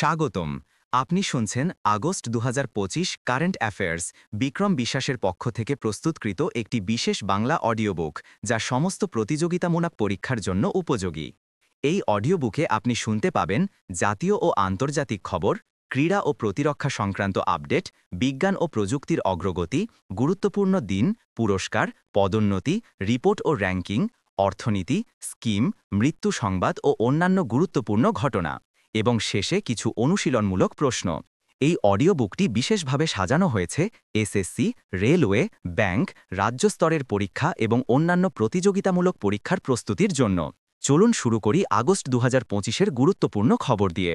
স্বাগতম। আপনি শুনছেন আগস্ট ২০২৫ কারেন্ট অ্যাফেয়ার্স বিক্রম বিশ্বাসের পক্ষ থেকে প্রস্তুতকৃত একটি বিশেষ বাংলা অডিও বুক, যা সমস্ত প্রতিযোগিতামূলক পরীক্ষার জন্য উপযোগী। এই অডিও বুকে আপনি শুনতে পাবেন জাতীয় ও আন্তর্জাতিক খবর, ক্রীড়া ও প্রতিরক্ষা সংক্রান্ত আপডেট, বিজ্ঞান ও প্রযুক্তির অগ্রগতি, গুরুত্বপূর্ণ দিন, পুরস্কার, পদোন্নতি, রিপোর্ট ও র্যাঙ্কিং, অর্থনীতি, স্কিম, মৃত্যু সংবাদ ও অন্যান্য গুরুত্বপূর্ণ ঘটনা, এবং শেষে কিছু অনুশীলনমূলক প্রশ্ন। এই অডিও বুকটি বিশেষভাবে সাজানো হয়েছে এসএসসি, রেলওয়ে, ব্যাংক, রাজ্য স্তরের পরীক্ষা এবং অন্যান্য প্রতিযোগিতামূলক পরীক্ষার প্রস্তুতির জন্য। চলুন শুরু করি আগস্ট ২০২৫-এর গুরুত্বপূর্ণ খবর দিয়ে।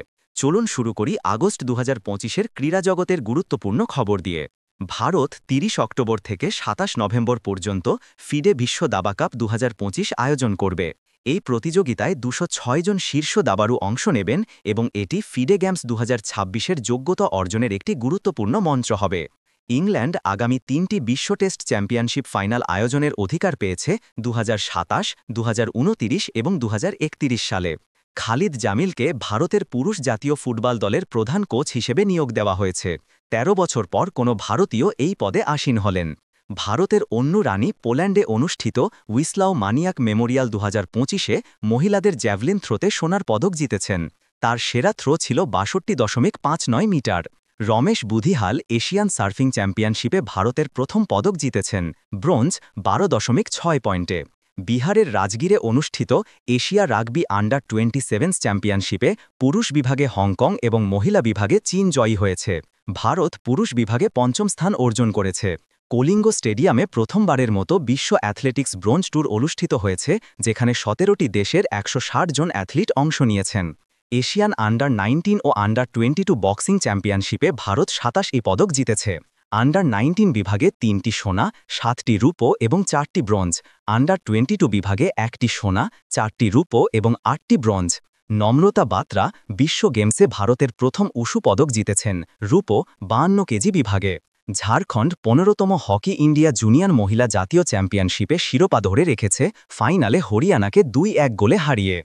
ক্রীড়া জগতের গুরুত্বপূর্ণ খবর দিয়ে। ভারত ৩০ অক্টোবর থেকে ২৭ নভেম্বর পর্যন্ত ফিডে বিশ্ব দাবা কাপ ২০২৫ আয়োজন করবে। এই প্রতিযোগিতায় ২০৬ জন শীর্ষ দাবাড়ু অংশ নেবেন এবং এটি ফিডে গেমস ২০২৬-এর যোগ্যতা অর্জনের একটি গুরুত্বপূর্ণ মঞ্চ হবে। ইংল্যান্ড আগামী ৩টি বিশ্ব টেস্ট চ্যাম্পিয়নশিপ ফাইনাল আয়োজনের অধিকার পেয়েছে ২০২৭, ২০২৯ এবং ২০৩১ সালে। খালিদ জামিলকে ভারতের পুরুষ জাতীয় ফুটবল দলের প্রধান কোচ হিসেবে নিয়োগ দেওয়া হয়েছে। ১৩ বছর পর কোনো ভারতীয় এই পদে আসীন হলেন। ভারতের অন্নু রানী পোল্যান্ডে অনুষ্ঠিত উইসলাও মানিয়াক মেমোরিয়াল ২০২৫-এ মহিলাদের জ্যাভলিন থ্রোতে সোনার পদক জিতেছেন। তার সেরা থ্রো ছিল ৬২.৫৯ metre. Ramesh Budhihal Asian surfing চ্যাম্পিয়নশিপে ভারতের প্রথম পদক জিতেছেন, ব্রোঞ্জ ১২.৬ পয়েন্টে। বিহারের রাজগীরে অনুষ্ঠিত এশিয়া রাগবি আন্ডার-27 চ্যাম্পিয়নশিপে পুরুষ বিভাগে হংকং এবং মহিলা বিভাগে চীন জয়ী হয়েছে। ভারত পুরুষ বিভাগে পঞ্চম স্থান অর্জন করেছে। কলিঙ্গ স্টেডিয়ামে প্রথমবারের মতো বিশ্ব অ্যাথলেটিক্স ব্রোঞ্জ ট্যুর অনুষ্ঠিত হয়েছে, যেখানে ১৭টি দেশের ১৬০ জন অ্যাথলিট অংশ নিয়েছেন। এশিয়ান আন্ডার-19 ও আন্ডার-22 বক্সিং চ্যাম্পিয়নশিপে ভারত ২৭টি পদক জিতেছে। আন্ডার-19 বিভাগে ৩টি সোনা, ৭টি রূপো এবং 4টি ব্রোঞ্জ, আন্ডার-22 বিভাগে 1টি সোনা, 4টি রূপো এবং 8টি ব্রোঞ্জ। নম্রতা বাত্রা বিশ্ব গেমসে ভারতের প্রথম উশু পদক জিতেছেন, রূপো 52 কেজি বিভাগে। ঝাড়খণ্ড ১৫তম হকি ইন্ডিয়া জুনিয়র মহিলা জাতীয় চ্যাম্পিয়নশিপে শিরোপা ধরে রেখেছে, ফাইনালে হরিয়ানাকে ২-১ গোলে হারিয়ে।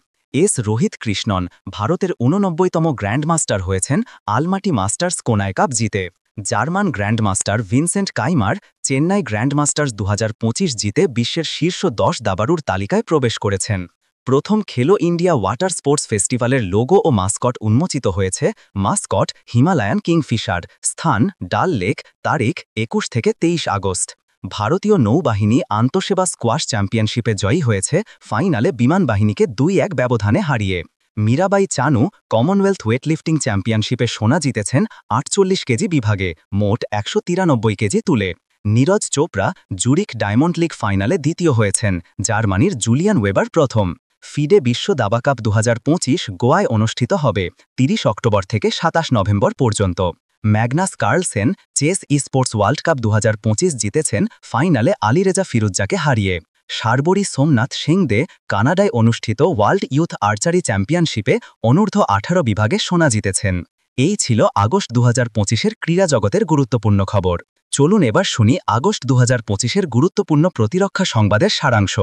রোহিত কৃষ্ণন ভারতের ৮৯তম গ্র্যান্ডমাস্টার হয়েছেন আলমাটি মাস্টার্স কোনায় কাপ জিতে। German grandmaster Vincent কাইমার Chennai grandmasters ২০২৫ জিতে বিশ্বের শীর্ষ ১০ দাবাড়ুর তালিকায় প্রবেশ করেছেন। প্রথম খেলো ইন্ডিয়া ওয়াটার স্পোর্টস ফেস্টিভ্যালের লোগো ও মাস্কট উন্মোচিত হয়েছে। মাস্কট হিমালয়ান কিংফিশার, স্থান ডাল লেক, তারিখ ২১ থেকে ২৩ আগস্ট। ভারতীয় নৌবাহিনী আন্তঃসেবা স্কোয়াশ চ্যাম্পিয়নশিপে জয়ী হয়েছে, ফাইনালে বিমান বাহিনীকে ২-১ ব্যবধানে হারিয়ে। মীরাবাই চানু কমনওয়েলথ ওয়েটলিফটিং চ্যাম্পিয়নশিপে সোনা জিতেছেন ৪৮ কেজি বিভাগে, মোট ১৯৩ কেজি তুলে। নীরজ চোপড়া জুরিখ ডায়মন্ড লিগ ফাইনালে দ্বিতীয় হয়েছেন, জার্মানির জুলিয়ান ওয়েবার প্রথম। ফিডে বিশ্ব দাবা কাপ ২০২৫ গোয়ায় অনুষ্ঠিত হবে ৩০ অক্টোবর থেকে ২৭ নভেম্বর পর্যন্ত। Magnus Carlsen chess sports world cup ২০২৫ জিতেছেন, ফাইনালে আলীরেজা ফিরুজ্জাকে হারিয়ে। শারবরী সোমনাথ সিংদে কানাডায় অনুষ্ঠিত ওয়ার্ল্ড ইউথ আর্চারি চ্যাম্পিয়নশিপে অনূর্ধ্ব ১৮ বিভাগে সোনা জিতেছেন। এই ছিল আগস্ট ২০২৫-এর ক্রীড়া জগতের গুরুত্বপূর্ণ খবর। চলুন এবার শুনি আগস্ট ২০২৫-এর গুরুত্বপূর্ণ প্রতিরক্ষা সংবাদের সারাংশ।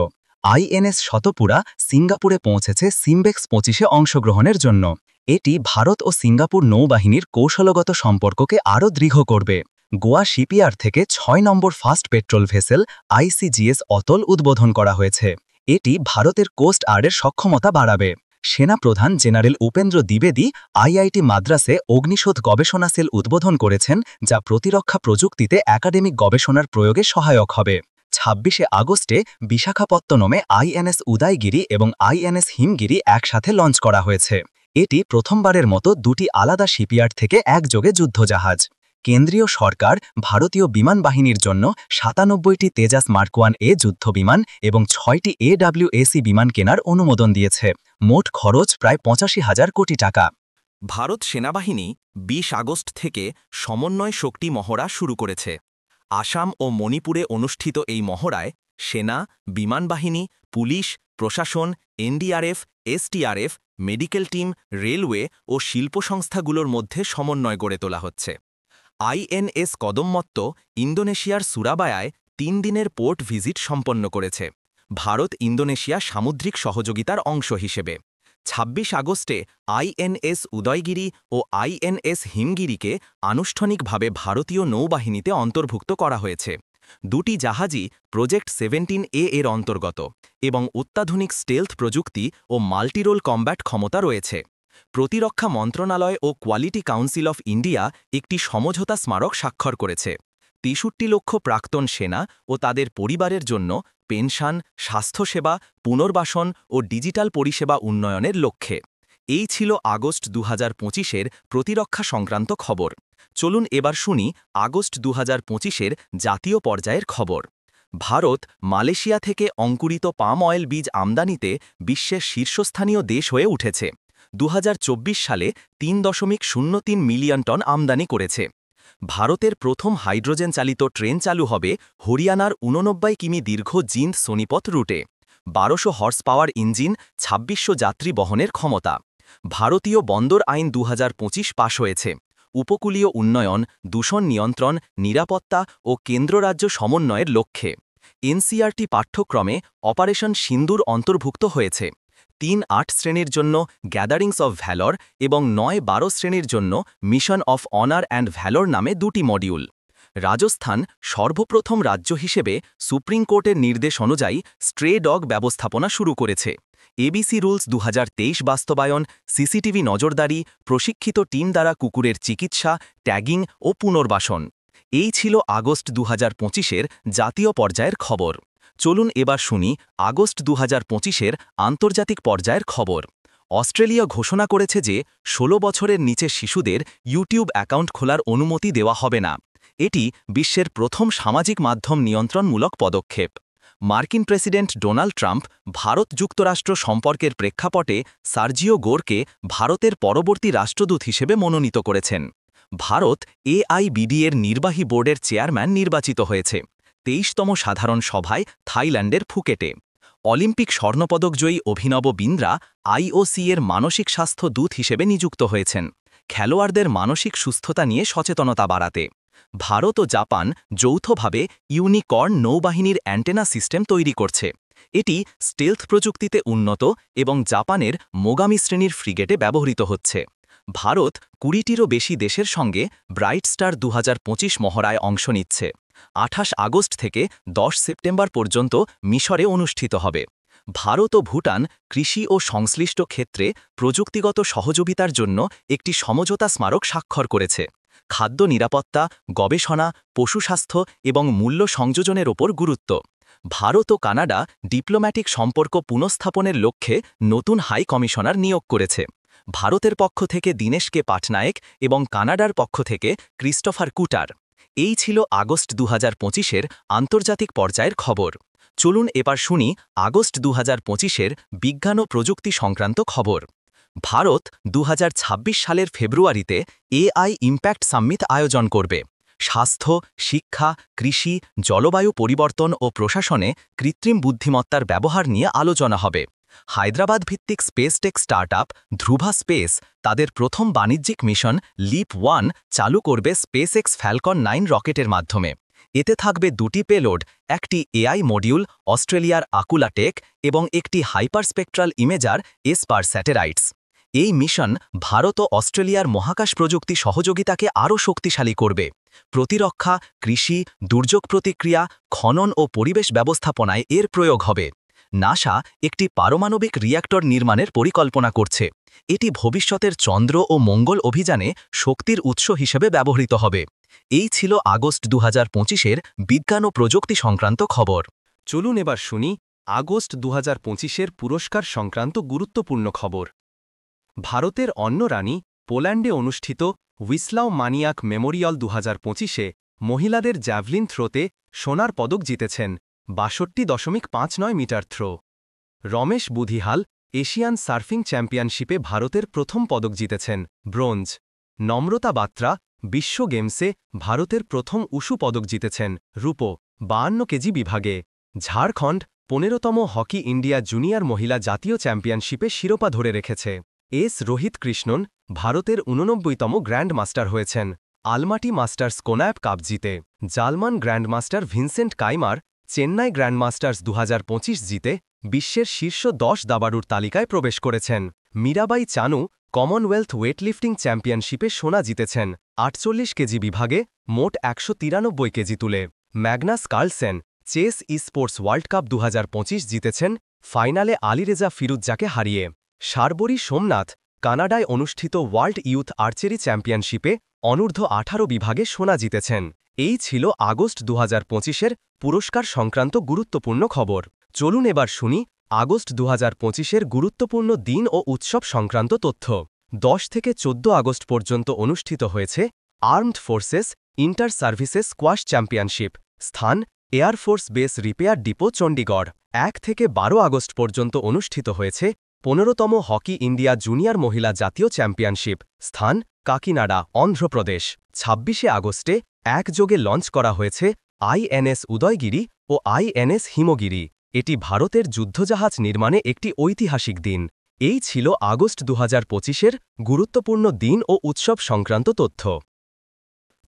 আইএনএস শতপুরা সিঙ্গাপুরে পৌঁছেছে সিমবেক্স ২৫-এ অংশগ্রহণের জন্য। এটি ভারত ও সিঙ্গাপুর নৌবাহিনীর কৌশলগত সম্পর্ককে আরও দৃঢ় করবে। গোয়া শিপইয়ার্ড থেকে ৬ নম্বর ফাস্ট পেট্রোল ভেসেল আইসিজিএস অতল উদ্বোধন করা হয়েছে। এটি ভারতের কোস্ট গার্ডের সক্ষমতা বাড়াবে। সেনাপ্রধান জেনারেল উপেন্দ্র দ্বিবেদী আইআইটি মাদ্রাসে অগ্নিশোধ গবেষণা সেল উদ্বোধন করেছেন, যা প্রতিরক্ষা প্রযুক্তিতে একাডেমিক গবেষণার প্রয়োগে সহায়ক হবে। ২৬শে আগস্টে বিশাখাপত্তনমে আইএনএস উদয়গিরি এবং আইএনএস হিমগিরি একসাথে লঞ্চ করা হয়েছে। এটি প্রথমবারের মতো দুটি আলাদা শিপইয়ার্ড থেকে একযোগে যুদ্ধজাহাজ। কেন্দ্রীয় সরকার ভারতীয় বিমান বাহিনীর জন্য ৯৭টি তেজাস মার্ক ১ যুদ্ধবিমান এবং ৬টি AWAC বিমান কেনার অনুমোদন দিয়েছে। মোট খরচ প্রায় ৮৫,০০০ কোটি টাকা। ভারত সেনাবাহিনী ২০ আগস্ট থেকে সমন্বয় শক্তি মহড়া শুরু করেছে। আসাম ও মণিপুরে অনুষ্ঠিত এই মহড়ায় সেনা, বিমান বাহিনী, পুলিশ, প্রশাসন, এনডিআরএফ, এসটিআরএফ, মেডিকেল টিম, রেলওয়ে ও শিল্প সংস্থাগুলোর মধ্যে সমন্বয় গড়ে তোলা হচ্ছে। আইএনএস কদমমত্ত ইন্দোনেশিয়ার সুরাবায়ায় ৩ দিনের পোর্ট ভিজিট সম্পন্ন করেছে, ভারত ইন্দোনেশিয়া সামুদ্রিক সহযোগিতার অংশ হিসেবে। ২৬ আগস্টে আইএনএস উদয়গিরি ও আইএনএস হিমগিরিকে আনুষ্ঠানিকভাবে ভারতীয় নৌবাহিনীতে অন্তর্ভুক্ত করা হয়েছে। দুটি জাহাজই প্রজেক্ট 17A এর অন্তর্গত এবং অত্যাধুনিক স্টেলথ প্রযুক্তি ও মাল্টিরোল কম্ব্যাট ক্ষমতা রয়েছে। প্রতিরক্ষা মন্ত্রণালয় ও কোয়ালিটি কাউন্সিল অফ ইন্ডিয়া একটি সমঝোতা স্মারক স্বাক্ষর করেছে। ৬৩ লক্ষ প্রাক্তন সেনা ও তাদের পরিবারের জন্য পেনশন, স্বাস্থ্যসেবা, পুনর্বাসন ও ডিজিটাল পরিষেবা উন্নয়নের লক্ষ্যে। এই ছিল আগস্ট ২০২৫-এর প্রতিরক্ষা সংক্রান্ত খবর। চলুন এবার শুনি আগস্ট ২০২৫-এর জাতীয় পর্যায়ের খবর। ভারত মালয়েশিয়া থেকে অঙ্কুরিত পাম অয়েল বীজ আমদানিতে বিশ্বের শীর্ষস্থানীয় দেশ হয়ে উঠেছে। ২০২৪ সালে ৩.০৩ মিলিয়ন টন আমদানি করেছে। ভারতের প্রথম হাইড্রোজেন চালিত ট্রেন চালু হবে হরিয়ানার ৮৯ কিমি দীর্ঘ জিন্দ সোনিপত রুটে। ১২০০ হর্স পাওয়ার ইঞ্জিন, ২৬০০ যাত্রী বহনের ক্ষমতা। ভারতীয় বন্দর আইন ২০২৫ পাশ হয়েছে। উপকূলীয় উন্নয়ন, দূষণ নিয়ন্ত্রণ, নিরাপত্তা ও কেন্দ্র রাজ্য সমন্বয়ের লক্ষ্যে এনসিইআরটি পাঠ্যক্রমে অপারেশন সিন্দুর অন্তর্ভুক্ত হয়েছে। ৩-৮ শ্রেণীর জন্য গ্যাদারিংস অফ ভ্যালর এবং ৯-১২ শ্রেণীর জন্য মিশন অফ অনার অ্যান্ড ভ্যালর নামে দুটি মডিউল। রাজস্থান সর্বপ্রথম রাজ্য হিসেবে সুপ্রিম কোর্টের নির্দেশ অনুযায়ী স্ট্রে ডগ ব্যবস্থাপনা শুরু করেছে। এবিসি রুলস ২০২৩ বাস্তবায়ন, সিসিটিভি নজরদারি, প্রশিক্ষিত টিম দ্বারা কুকুরের চিকিৎসা, ট্যাগিং ও পুনর্বাসন। এই ছিল আগস্ট ২০২৫-এর জাতীয় পর্যায়ের খবর। চলুন এবার শুনি আগস্ট ২০২৫-এর আন্তর্জাতিক পর্যায়ের খবর। অস্ট্রেলিয়া ঘোষণা করেছে যে ১৬ বছরের নিচে শিশুদের ইউটিউব অ্যাকাউন্ট খোলার অনুমতি দেওয়া হবে না। এটি বিশ্বের প্রথম সামাজিক মাধ্যম নিয়ন্ত্রণমূলক পদক্ষেপ। মার্কিন প্রেসিডেন্ট ডোনাল্ড ট্রাম্প ভারত যুক্তরাষ্ট্র সম্পর্কের প্রেক্ষাপটে সার্জিও গোরকে ভারতের পরবর্তী রাষ্ট্রদূত হিসেবে মনোনীত করেছেন। ভারত AIBD এর নির্বাহী বোর্ডের চেয়ারম্যান নির্বাচিত হয়েছে ২৩তম সাধারণ সভায় থাইল্যান্ডের ফুকেটে। অলিম্পিক স্বর্ণপদকজয়ী অভিনব বিন্দ্রা IOC এর মানসিক স্বাস্থ্য দূত হিসেবে নিযুক্ত হয়েছেন, খেলোয়াড়দের মানসিক সুস্থতা নিয়ে সচেতনতা বাড়াতে। ভারত ও জাপান যৌথভাবে ইউনিকর্ন নৌবাহিনীর অ্যান্টেনা সিস্টেম তৈরি করছে। এটি স্টেলথ প্রযুক্তিতে উন্নত এবং জাপানের মোগামি শ্রেণীর ফ্রিগেটে ব্যবহৃত হচ্ছে। ভারত ২০টিরও বেশি দেশের সঙ্গে ব্রাইট স্টার ২০২৫ মহড়ায় অংশ নিচ্ছে। ২৮ আগস্ট থেকে ১০ সেপ্টেম্বর পর্যন্ত মিশরে অনুষ্ঠিত হবে। ভারত ও ভুটান কৃষি ও সংশ্লিষ্ট ক্ষেত্রে প্রযুক্তিগত সহযোগিতার জন্য একটি সমঝোতা স্মারক স্বাক্ষর করেছে। খাদ্য নিরাপত্তা, গবেষণা, পশু স্বাস্থ্য এবং মূল্য সংযোজনের ওপর গুরুত্ব। ভারত ও কানাডা ডিপ্লোম্যাটিক সম্পর্ক পুনঃস্থাপনের লক্ষ্যে নতুন হাই কমিশনার নিয়োগ করেছে। ভারতের পক্ষ থেকে দীনেশ কে পাটনায়েক এবং কানাডার পক্ষ থেকে ক্রিস্টোফার কুটার। এই ছিল আগস্ট ২০২৫-এর আন্তর্জাতিক পর্যায়ের খবর। চলুন এবার শুনি আগস্ট ২০২৫-এর বিজ্ঞান ও প্রযুক্তি সংক্রান্ত খবর। ভারত ২০২৬ সালের ফেব্রুয়ারিতে AI ইম্প্যাক্ট সাম্মিট আয়োজন করবে। স্বাস্থ্য, শিক্ষা, কৃষি, জলবায়ু পরিবর্তন ও প্রশাসনে কৃত্রিম বুদ্ধিমত্তার ব্যবহার নিয়ে আলোচনা হবে। হায়দ্রাবাদ ভিত্তিক স্পেসটেক স্টার্টআপ ধ্রুভা স্পেস তাদের প্রথম বাণিজ্যিক মিশন লিপ-1 চালু করবে স্পেসএক্স ফ্যালকন 9 রকেটের মাধ্যমে। এতে থাকবে দুটি পেলোড, একটি AI মডিউল অস্ট্রেলিয়ার আকুলা টেক এবং একটি হাইপারস্পেকট্রাল ইমেজার এসপার স্যাটেলাইটস। এই মিশন ভারত ও অস্ট্রেলিয়ার মহাকাশ প্রযুক্তি সহযোগিতাকে আরও শক্তিশালী করবে। প্রতিরক্ষা, কৃষি, দুর্যোগ প্রতিক্রিয়া, খনন ও পরিবেশ ব্যবস্থাপনায় এর প্রয়োগ হবে। নাসা একটি পারমাণবিক রিয়্যাক্টর নির্মাণের পরিকল্পনা করছে। এটি ভবিষ্যতের চন্দ্র ও মঙ্গল অভিযানে শক্তির উৎস হিসেবে ব্যবহৃত হবে। এই ছিল আগস্ট ২০২৫-এর বিজ্ঞান ও প্রযুক্তি সংক্রান্ত খবর। চলুন এবার শুনি আগস্ট ২০২৫-এর পুরস্কার সংক্রান্ত গুরুত্বপূর্ণ খবর। ভারতের অন্য রানী পোল্যান্ডে অনুষ্ঠিত উইসলাও মানিয়াক মেমোরিয়াল ২০২৫-এ মহিলাদের জ্যাভলিন থ্রোতে সোনার পদক জিতেছেন ৬২.৫৯ metre throw. Ramesh Budhihal Asian surfing চ্যাম্পিয়নশিপে ভারতের প্রথম পদক জিতেছেন, ব্রোঞ্জ। নম্রতা বাত্রা বিশ্ব গেমসে ভারতের প্রথম উশু পদক জিতেছেন, রূপো। ৫২ কেজি বিভাগে ঝাড়খণ্ড ১৫তম হকি ইন্ডিয়া জুনিয়র মহিলা জাতীয় চ্যাম্পিয়নশিপে শিরোপা ধরে রেখেছে। রোহিত কৃষ্ণন ভারতের ৮৯তম গ্র্যান্ড মাস্টার হয়েছেন, আলমাটি মাস্টার্স কোনায়াপ কাপ জিতে। German grandmaster Vincent কাইমার Chennai grandmasters ২০২৫ জিতে বিশ্বের শীর্ষ 10 দাবাড়ুর তালিকায় প্রবেশ করেছেন। মীরাবাই চানু কমনওয়েলথ ওয়েটলিফটিং চ্যাম্পিয়নশিপে সোনা জিতেছেন 48 কেজি বিভাগে মোট 193 কেজি তুলে। Magnus Carlsen chess sports world cup 2025 জিতেছেন ফাইনালে আলীরেজা ফিরুজ্জাকে হারিয়ে। শারবরী সোমনাথ কানাডায় অনুষ্ঠিত ওয়ার্ল্ড ইউথ আর্চারি চ্যাম্পিয়নশিপে অনূর্ধ্ব 18 বিভাগে সোনা জিতেছেন। এই ছিল আগস্ট 2025-এর পুরস্কার সংক্রান্ত গুরুত্বপূর্ণ খবর। চলুন এবার শুনি আগস্ট 2025-এর গুরুত্বপূর্ণ দিন ও উৎসব সংক্রান্ত তথ্য। 10 থেকে 14 আগস্ট পর্যন্ত অনুষ্ঠিত হয়েছে armed forces inter services squash championship. স্থান air force base repair depot Chandigarh. 1 থেকে 12 আগস্ট পর্যন্ত অনুষ্ঠিত হয়েছে 15তম হকি ইন্ডিয়া জুনিয়র মহিলা জাতীয় চ্যাম্পিয়নশিপ। স্থান কাকিনাডা, অন্ধ্রপ্রদেশ। 26 আগস্টে একযোগে লঞ্চ করা হয়েছে আইএনএস উদয়গিরি ও আইএনএস হিমগিরি। এটি ভারতের যুদ্ধজাহাজ নির্মাণে একটি ঐতিহাসিক দিন। এই ছিল আগস্ট 2025-এর গুরুত্বপূর্ণ দিন ও উৎসব সংক্রান্ত তথ্য।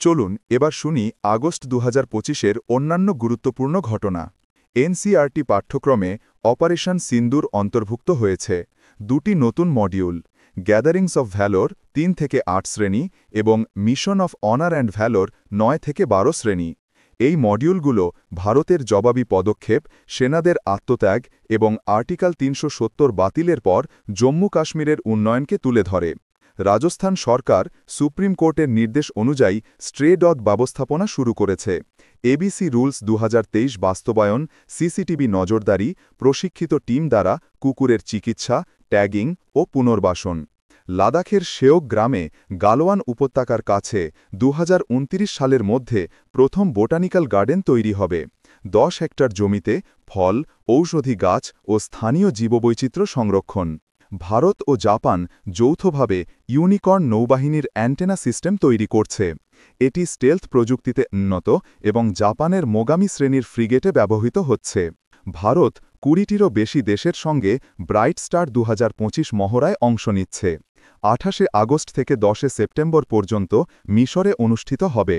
চলুন এবার শুনি আগস্ট 2025-এর অন্যান্য গুরুত্বপূর্ণ ঘটনা। এনসিইআরটি পাঠ্যক্রমে অপারেশন সিন্দুর অন্তর্ভুক্ত হয়েছে। 2টি নতুন মডিউল, গ্যাদারিংস অফ ভ্যালোর 3 থেকে 8 শ্রেণী এবং mission of honour and valour 9 থেকে 12 শ্রেণী। এই মডিউলগুলো ভারতের জবাবি পদক্ষেপ, সেনাদের আত্মত্যাগ এবং আর্টিকেল 370 বাতিলের পর জম্মু কাশ্মীরের উন্নয়নকে তুলে ধরে। রাজস্থান সরকার সুপ্রিম কোর্টের নির্দেশ অনুযায়ী স্ট্রে ডগ ব্যবস্থাপনা শুরু করেছে। এবিসি রুলস 2023 বাস্তবায়ন, সিসিটিভি নজরদারি, প্রশিক্ষিত টিম দ্বারা কুকুরের চিকিৎসা, ট্যাগিং ও পুনর্বাসন। লাদাখের শেওক গ্রামে গালোয়ান উপত্যকার কাছে 2029 সালের মধ্যে প্রথম বোটানিক্যাল গার্ডেন তৈরি হবে। 10 হেক্টর জমিতে ফল, ঔষধি গাছ ও স্থানীয় জীববৈচিত্র্য সংরক্ষণ। ভারত ও জাপান যৌথভাবে ইউনিকর্ন নৌবাহিনীর অ্যান্টেনা সিস্টেম তৈরি করছে। এটি স্টেলথ প্রযুক্তিতে উন্নত এবং জাপানের মোগামি শ্রেণীর ফ্রিগেটে ব্যবহৃত হচ্ছে। ভারত 20টিরও বেশি দেশের সঙ্গে ব্রাইট স্টার 2025 মহড়ায় অংশ নিচ্ছে। 28 আগস্ট থেকে 10 সেপ্টেম্বর পর্যন্ত মিশরে অনুষ্ঠিত হবে।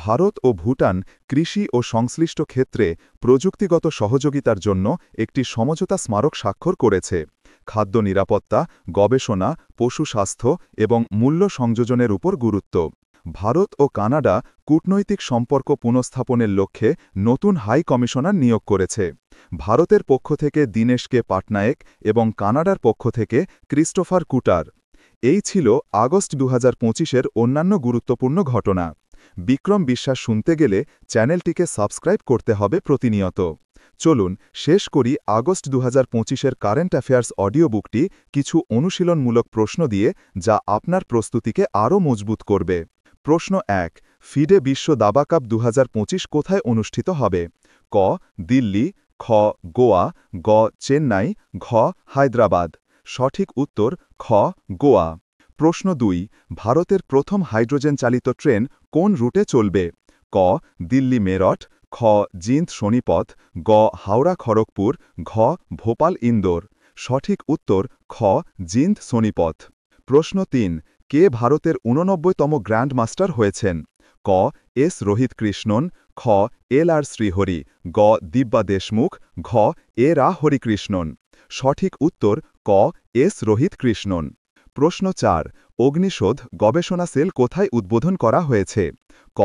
ভারত ও ভুটান কৃষি ও সংশ্লিষ্ট ক্ষেত্রে প্রযুক্তিগত সহযোগিতার জন্য একটি সমঝোতা স্মারক স্বাক্ষর করেছে। খাদ্য নিরাপত্তা, গবেষণা, পশু স্বাস্থ্য এবং মূল্য সংযোজনের উপর গুরুত্ব। ভারত ও কানাডা কূটনৈতিক সম্পর্ক পুনঃস্থাপনের লক্ষ্যে নতুন হাই কমিশনার নিয়োগ করেছে। ভারতের পক্ষ থেকে দীনেশ পাটনায়েক এবং কানাডার পক্ষ থেকে ক্রিস্টোফার কুটার। এই ছিল আগস্ট 2025-এর অন্যান্য গুরুত্বপূর্ণ ঘটনা। বিক্রম বিশ্বাস শুনতে গেলে চ্যানেলটিকে সাবস্ক্রাইব করতে হবে প্রতিনিয়ত। চলুন শেষ করি আগস্ট 2025-এর কারেন্ট অ্যাফেয়ার্স অডিও বুকটি কিছু অনুশীলনমূলক প্রশ্ন দিয়ে, যা আপনার প্রস্তুতিকে আরও মজবুত করবে। প্রশ্ন 1, ফিডে বিশ্ব দাবা কাপ 2025 কোথায় অনুষ্ঠিত হবে? ক. দিল্লি, খ. গোয়া, গ. চেন্নাই, ঘ. হায়দ্রাবাদ। সঠিক উত্তর খ. গোয়া। প্রশ্ন 2, ভারতের প্রথম হাইড্রোজেন চালিত ট্রেন কোন রুটে চলবে? ক. দিল্লি মেরঠ, খ. জিন্দ সোনিপথ, গ. হাওড়া খড়গপুর, ঘ. ভোপাল ইন্দোর। সঠিক উত্তর খ. জিন্দ সোনিপথ। প্রশ্ন 3, কে ভারতের 89তম গ্র্যান্ড মাস্টার হয়েছেন? ক. এস রোহিত কৃষ্ণন, খ. এল আর শ্রীহরি, গ. দিব্যা দেশমুখ, ঘ. এ রা হরিকৃষ্ণন। সঠিক উত্তর ক. এস রোহিত কৃষ্ণন। প্রশ্ন 4, অগ্নিশোধ গবেষণা সেল কোথায় উদ্বোধন করা হয়েছে? ক.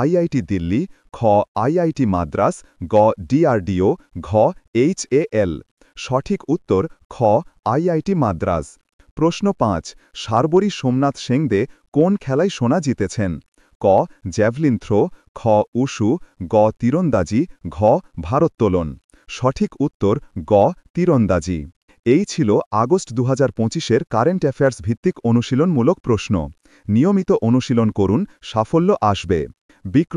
আইআইটি দিল্লি, খ. আইআইটি মাদ্রাস, গ. ডিআরডিও, ঘ. HAL। সঠিক উত্তর খ. আইআইটি মাদ্রাস। প্রশ্ন 5, শারবরী সোমনাথ সেংদে কোন খেলায় সোনা জিতেছেন? ক. জ্যাভলিন থ্রো, খ. উশু, গ. তীরন্দাজি, ঘ. ভারোত্তোলন। সঠিক উত্তর গ. তীরন্দাজি। এই ছিল আগস্ট 2025-এর কারেন্ট অ্যাফেয়ার্স ভিত্তিক অনুশীলনমূলক প্রশ্ন। নিয়মিত অনুশীলন করুন, সাফল্য আসবে। বিক্রম